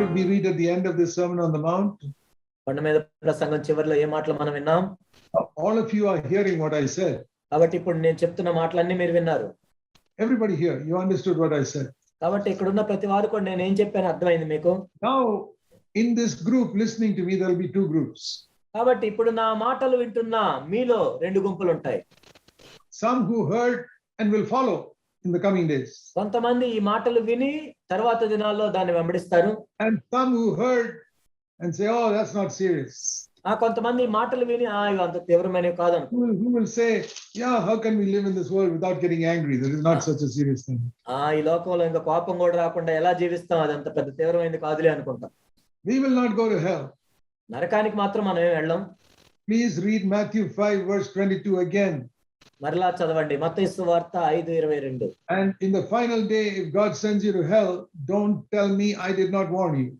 did we read at the end of this Sermon on the Mount? కొండ మీద ప్రసంగం చివరిలో ఏ మాటలు మనం విన్నాం? All of you are hearing what I said. కాబట్టి ఇప్పుడు నేను చెప్తున్న మాటలన్నీ మీరు విన్నారు. Everybody here, you understood what I said. కాబట్టి ఇక్కడ ఉన్న ప్రతి వారు కూడా నేను ఏం చెప్పాను అర్థమైంది మీకు. Now, in this group listening to me, there will be two groups. కాబట్టి ఇప్పుడు నా మాటలు వింటున్న మీలో రెండు గుంపులు ఉంటాయి. Some who heard and will follow in the coming days. కొంతమంది ఈ మాటలు విని తర్వాత దినాల్లో దాన్ని వెంబడిస్తారు. And some who heard and say, oh, that's not serious. కొంతమంది ఈ మాటలు విని ఇవి అంత తీవ్రమైనవి కాదను. Who will say, yeah, how can we live in this world without getting angry? That is not such a serious thing. ఈ లోకంలో ఇంకా కోపం కూడా రాకుండా ఎలా జీవిస్తాం, అది అంత పెద్ద తీవ్రమైనది కాదులే అనుకుంటాం. We will not go to hell. నరకానికి మాత్రం మనం ఏం వెళ్ళం. Please read Matthew 5 verse 22 again. మరలా చదవండి మత్తయి సువార్త 5:22. And in the final day, if God sends you to hell, don't tell me I did not warn you.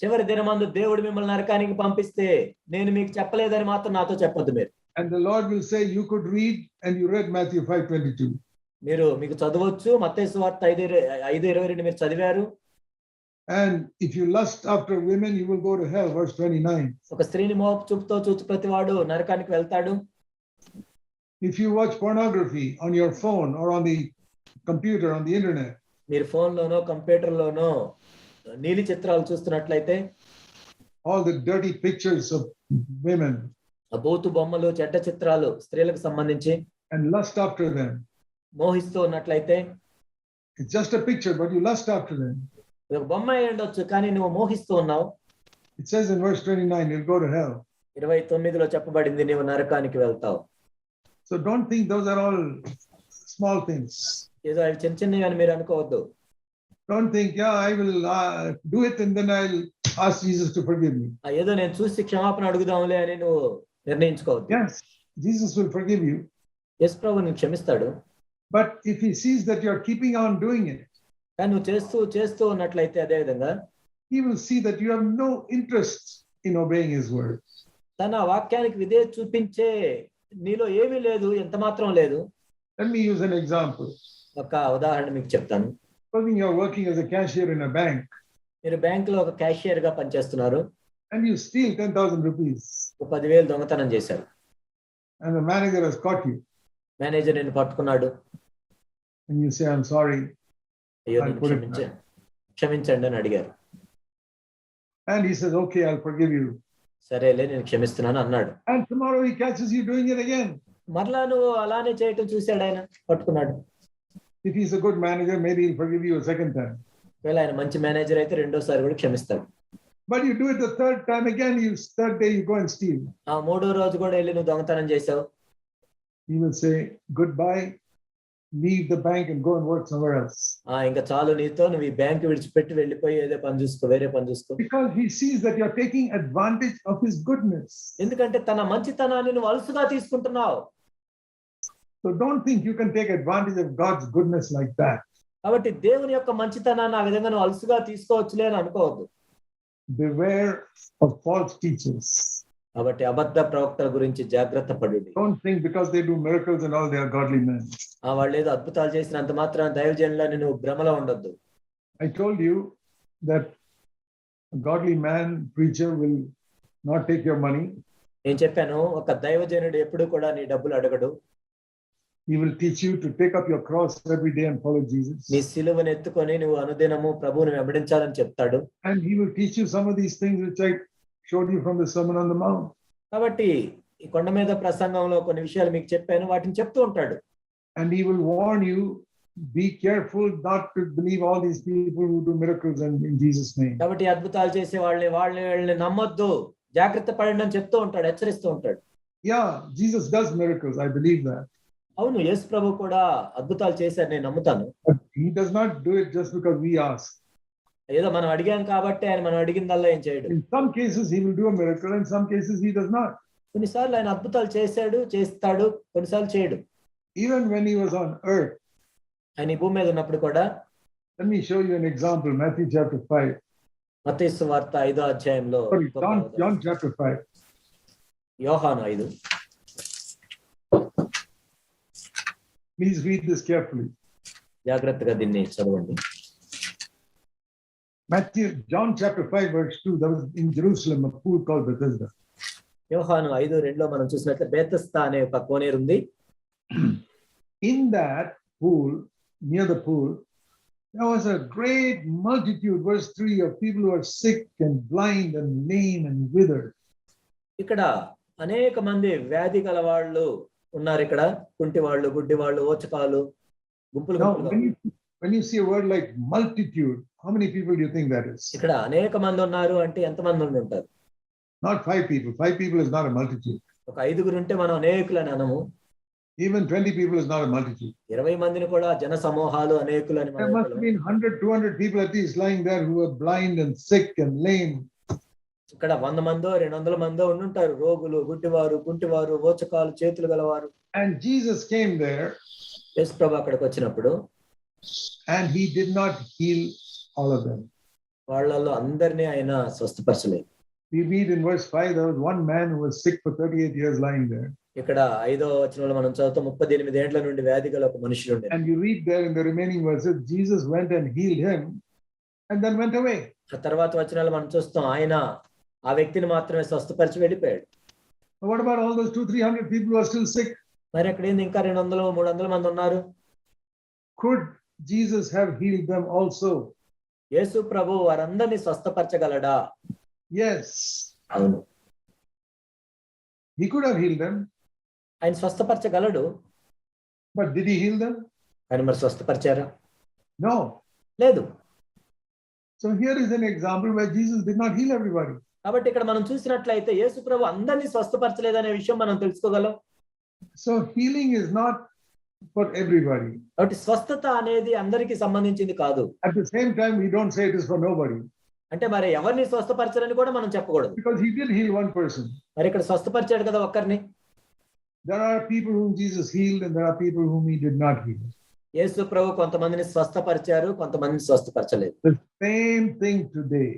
చివరి దినమందు దేవుడు మిమ్మల్ని నరకానికి పంపిస్తే నేను మీకు చెప్పలేదని మాత్రం నాతో చెప్పొద్దు మీరు. And the Lord will say, you could read and you read Matthew 5:22. మీకు చదవచ్చు మత్తయి సువార్త 5:22 మీరు చదివారు. And if you lust after women, you will go to hell, verse 29. ఒక స్త్రీని మోహపు చూపుతో చూచు ప్రతివాడు నరకానికి వెళ్తాడు. If you watch pornography on your phone or on the computer, on the internet, మీరు ఫోన్ లోనో కంప్యూటర్ లోనో నీలి చిత్రాలు చూస్తున్నట్లయితే, all the dirty pictures of women, బూతు బొమ్మలు చెడ్డ చిత్రాలు స్త్రీలకు సంబంధించి, and lust after them, మోహిస్తూ ఉన్నట్లయితే, it's just a picture but you lust after them. ఒక బొమ్మ అయి ఉండొచ్చు కానీ నువ్వు మోహిస్తూ ఉన్నావు. It says in verse 29, you'll go to hell. 29లో చెప్పబడింది నీవు నరకానికి వెళ్తావు. So don't think those are all small things. ఏదో అవి చిన్న చిన్నవి అని మీరు అనుకోవద్దు. Don't think, yeah, I will do it and then I'll ask Jesus to forgive me. ఏదో నేను చూసి క్షమాపణ అడుగుదాంలే అని నువ్వు నిర్ణయించుకోవద్దు. Yes, Jesus will forgive you. యేసు ప్రభువు నిన్ను క్షమిస్తాడు. But if he sees that you are keeping on doing it, కానీ నువ్వు చేస్తూ ఉన్నట్లయితే అదే విధంగా he will see that you have no interest in obeying his word. తన వాక్యానికి విధేయత చూపించే నీలో ఏమీ లేదు, ఎంత మాత్రం లేదు. Let me use an example. ఒక ఉదాహరణ మీకు చెప్తాను. Supposing you are working as a cashier in a bank. మీరు బ్యాంకులో ఒక క్యాషియర్ గా పనిచేస్తున్నారు. And you steal 10,000 rupees. 10,000 దొంగతనం చేశారు. And the manager has caught you. Manager నిన్ను పట్టుకున్నాడు. And you say, I'm sorry. అయ్యో క్షమించండి అని అడిగారు. And he says, okay, I'll forgive you. సరేలే నేను క్షమిస్తున్నాను అన్నాడు. And tomorrow he catches you doing it again. మరలా నువ్వు అలానే చేయటం చూశాడు, ఆయన పట్టుకున్నాడు. If he's a good manager, maybe he'll forgive you a second time. ఒకవేళ ఆయన మంచి మేనేజర్ అయితే రెండోసారి కూడా క్షమిస్తాడు. But you do it the third time again, third day you go and steal. మూడో రోజు కూడా వెళ్ళి నువ్వు దొంగతనం చేసావు. He will say, goodbye, leave the bank and go and work somewhere else. ఇంకా చాలు నీతో, నువ్వు ఈ బ్యాంక్ విడిచిపెట్టి వెళ్ళిపోయి ఏదో పని చూసుకో, వేరే పని చూసుకో. Because he sees that you're taking advantage of his goodness. ఎందుకంటే తన మంచితనాన్ని నువ్వు అలసుగా తీసుకుంటున్నావు. So don't think you can take advantage of God's goodness like that. కాబట్టి దేవుని యొక్క మంచితనాన్ని ఆ విధంగా నువ్వు అలసుగా తీసుకోవచ్చులే అని అనుకోవద్దు. Beware of false teachers. కాబట్టి అబద్ధ ప్రవక్తల గురించి జాగ్రత్త పడండి. Don't think because they do miracles and all they are godly men. వాళ్ళు ఏదో అద్భుతాలు చేసినంత మాత్రాన దైవజనులని నువ్వు భ్రమలో ఉండొద్దు. I told you that a godly man, preacher will not take your money. నేను చెప్పాను, ఒక దైవజనుడు ఎప్పుడు కూడా నీ డబ్బులు అడగడు. He will teach you to take up your cross every day and follow Jesus. నీ సిలువను ఎత్తుకొని నువ్వు అనుదినము ప్రభువుని వెంబడించాలని చెప్తాడు. And he will teach you some of these things which I showed you from the Sermon on the Mount. కాబట్టి ఈ కొండ మీద ప్రసంగంలో కొన్ని విషయాలు మీకు చెప్పాను, వాటిని చెప్తూ ఉంటాడు. And he will warn you, be careful not to believe all these people who do miracles in Jesus' name. కాబట్టి అద్భుతాలు చేసే వాళ్ళని నమ్మొద్దు, జాగ్రత్త పడండి అని చెప్తూ ఉంటాడు, హెచ్చరిస్తూ ఉంటాడు. Yeah, Jesus does miracles, I believe that. అవును, యేసు ప్రభు కూడా అద్భుతాలు చేశారు, నేను నమ్ముతాను. But he does not do it just because we ask. ఏదో మనం అడిగాం కాబట్టి ఆయన మనం అడిగిందల్లా ఏం చేయడు. In some cases he will do a miracle, in some cases he does not. కొన్నిసార్లు ఆయన అద్భుతాలు చేస్తాడు, కొన్నిసార్లు చేయడు. Even when he was on earth. ఆయన ఈ భూమి మీద ఉన్నప్పుడు కూడా. Let me show you an example. Matthew chapter 5. మత్తయి సువార్త 5వ అధ్యాయంలో. John chapter 5. యోహాను 5. Please read this carefully. జాగ్రత్తగా దీన్ని చదవండి. John chapter 5 verse 2, there was in Jerusalem a pool called Bethesda. యోహాను 5:2 మనం చూసినట్లయితే బేతెస్దా అనే ఒక కోనేరు ఉంది. In that pool, near the pool, there was a great multitude, verse 3, of people who are sick and blind and lame and withered. ఇక్కడ అనేక మంది వ్యాధి గల వాళ్ళు ఉన్నారు. ఇక్కడ కుంటి వాళ్ళు, గుడ్డి వాళ్ళు, ఓచకాలు గుంపులు Now, గుంపులుగా. when you see a word like multitude, how many people do you think that is? ఇక్కడ అనేక మంది ఉన్నారు అంటే ఎంతమంది ఉండి ఉంటారు? Not 5 people. 5 people is not a multitude. ఒక 5గురు ఉంటే మనం అనేకులని అనము. Even 20 people is not a multitude. 20 మందిని కూడా జన సమూహాలు అనేకులని There must have been 100, 200 people at least lying there who were blind and sick and lame. ఇక్కడ 100 మందో 200 మందో ఉండుంటారు. రోగులు, గుడ్డివారు, కుంటివారు, ఓచకాలు, చేతులు గలవారు. And Jesus came there యేసు ప్రభు అక్కడికి వచ్చినప్పుడు and he did not heal all of them. వాళ్ళలో అందరినీ ఆయన స్వస్థపరచలేదు. We read in verse 5, there was one man who was sick for 38 years lying there. ఇక్కడ 5వ వచనంలో మనం చదువుతాం 38 ఏండ్ల నుండి వ్యాధి గల ఒక మనుషుడు ఉండేది. And you read there in the remaining verses, Jesus went and healed him and then went away. ఆ తర్వాత వచనాలు మనం చూస్తాం ఆయన ఆ వ్యక్తిని మాత్రమే స్వస్థపరిచి వెళ్ళిపోయాడు. But what about all those 200-300 people who are still sick? మరి అక్కడ ఏంది ఇంకా 200-300 మంది ఉన్నారు. Could Jesus have healed them also? యేసు ప్రభు వారందరినీ స్వస్థపరచగలడా? Yes. అవును, He could have healed them. ఆయన స్వస్థపరచగలడు. But did he heal them? ఆయన మరి స్వస్థపరిచారా? No. లేదు. So here is an example where Jesus did not heal everybody. కాబట్టి ఇక్కడ మనం చూసినట్లయితే యేసు ప్రభు అందరినీ స్వస్థపరచలేదనే విషయం మనం తెలుసుకోగలం. So healing is not for everybody. కాబట్టి స్వస్థత అనేది అందరికీ సంబంధించింది కాదు. At the same time, we don't say it is for nobody. అంటే మరి ఎవరిని స్వస్థపరచరని కూడా మనం చెప్పకూడదు. Because he did heal one person. మరి ఇక్కడ స్వస్థపరిచాడు కదా ఒక్కరిని. There are people whom Jesus healed and there are people whom he did not heal. యేసు ప్రభు కొంతమందిని స్వస్థపరిచారు, కొంతమందిని స్వస్థపరచలేదు. The same thing today.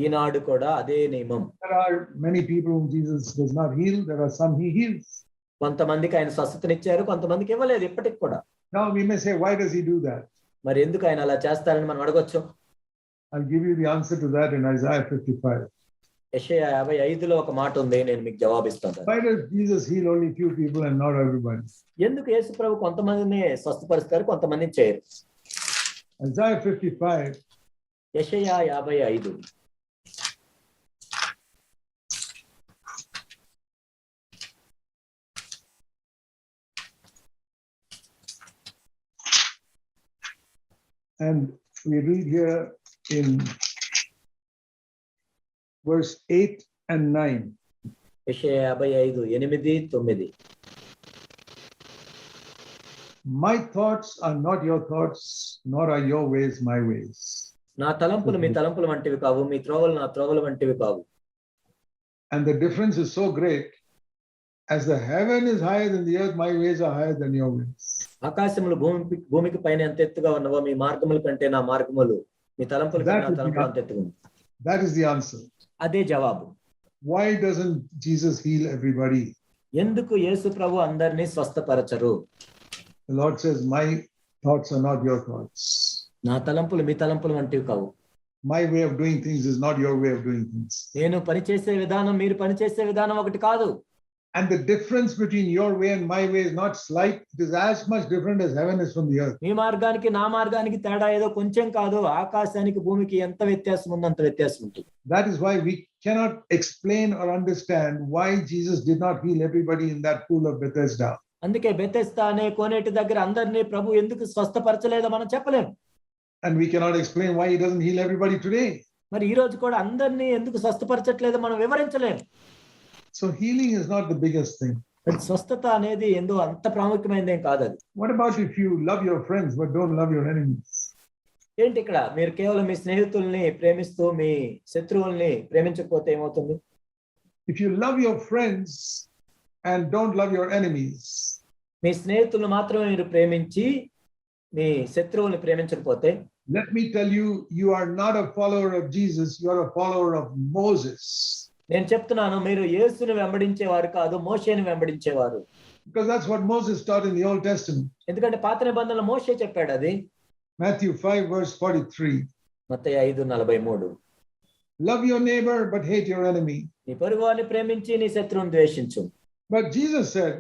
ఈనాడు కూడా అదే నియమం. There are many people whom Jesus does not heal. There are some he heals. కొంతమందికి ఆయన స్వస్థతనిచ్చారు, కొంతమందికి ఇవ్వలేదు ఇప్పటికి కూడా. Now we may say, why does he do that? మరి ఎందుకు ఆయన అలా చేస్తారని మనం అడగొచ్చు. I'll give you the answer to that in Isaiah 55. యెషయా 55లో ఒక మాట ఉంది, నేను మీకు జవాబిస్తాను. Why does Jesus heal only few people and not everybody? ఎందుకు యేసు ప్రభు కొంతమందిని స్వస్థపరుస్తారు, కొంతమందిని చేయరు? Isaiah 55. యెషయా 55. And we read here in verse 8 and 9. యెషయా 55, 8, 9. My thoughts are not your thoughts, nor are your ways my ways. నా తలంపులు మీ తలంపులు వంటివి కావు, మీ త్రోవలు నా త్రోవలు వంటివి కావు. And the difference is so great. As the heaven is higher than the earth, my ways are higher than your ways. ఆకాశములు భూమికి పైన ఎంత ఎత్తుగా ఉన్నవో మీ మార్గముల కంటే నా మార్గములు, మీ తలంపుల కంటే నా తలంపులు అంత ఎత్తుగా ఉంది. That is the answer. అదే జవాబు. Why doesn't Jesus heal everybody? ఎందుకు యేసు ప్రభు అందరినీ స్వస్థపరచరు? The Lord says, my thoughts are not your thoughts. నా తలంపులు మీ తలంపులు వంటివి కావు. My way of doing things is not your way of doing things. నేను పనిచేసే విధానం మీరు పనిచేసే విధానం ఒకటి కాదు. And the difference between your way and my way is not slight. It is as much different as heaven is from the earth. మీ మార్గానికి నా మార్గానికి తేడా ఏదో కొంచెం కాదు, ఆకాశానికి భూమికి ఎంత వ్యత్యాసం ఉందో అంత వ్యత్యాసం ఉంటుంది. That is why we cannot explain or understand why Jesus did not heal everybody in that pool of Bethesda. అందుకే బెతెస్దా అనే కోనేటి దగ్గర అందరినీ ప్రభు ఎందుకు స్వస్థపరచలేదో మనం చెప్పలేము. And we cannot explain why he doesn't heal everybody today. మరి ఈ రోజు కూడా అందరినీ ఎందుకు స్వస్థపరచట్లేదో మనం వివరించలేము. So healing is not the biggest thing. స్వస్థత అనేది ఎంతో అంత ప్రాముఖ్యమైనదేం కాదు అది. What about if you love your friends but don't love your enemies? ఏంటి ఇక్కడ మీరు కేవలం మీ స్నేహితుల్ని ప్రేమిస్తూ మీ శత్రువుల్ని ప్రేమించకపోతే ఏమవుతుంది? If you love your friends and don't love your enemies, మీ స్నేహితులను మాత్రమే మీరు ప్రేమించి మీ శత్రువుల్ని ప్రేమించకపోతే, let me tell you, you are not a follower of Jesus, you are a follower of Moses. నేను చెప్తున్నాను, మీరు యేసుని వెంబడించేవారు కాదు, మోషేని వెంబడించేవారు. Because that's what Moses taught in the Old Testament. ఎందుకంటే పాత నిబంధనలో మోషే చెప్పాడు అది. Matthew 5 verse 43. Mattayi 5:43. Love your neighbor, but hate your enemy. నీ పొరుగువారిని ప్రేమించి నీ శత్రువుని ద్వేషించు. But Jesus said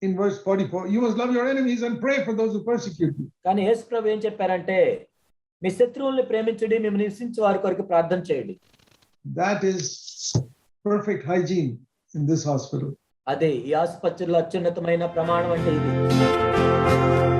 in verse 44, you must love your enemies and pray for those who persecute you. కానీ యేసు ప్రభు ఏం చెప్పారంటే, మీ శత్రువుల్ని ప్రేమించుడి, మిమ్మల్ని హింసించే వారి కొరకు ప్రార్థన చేయండి. That is perfect hygiene in this hospital. అదే ఈ ఆసుపత్రిలో అత్యున్నతమైన ప్రమాణం అంటే ఇది.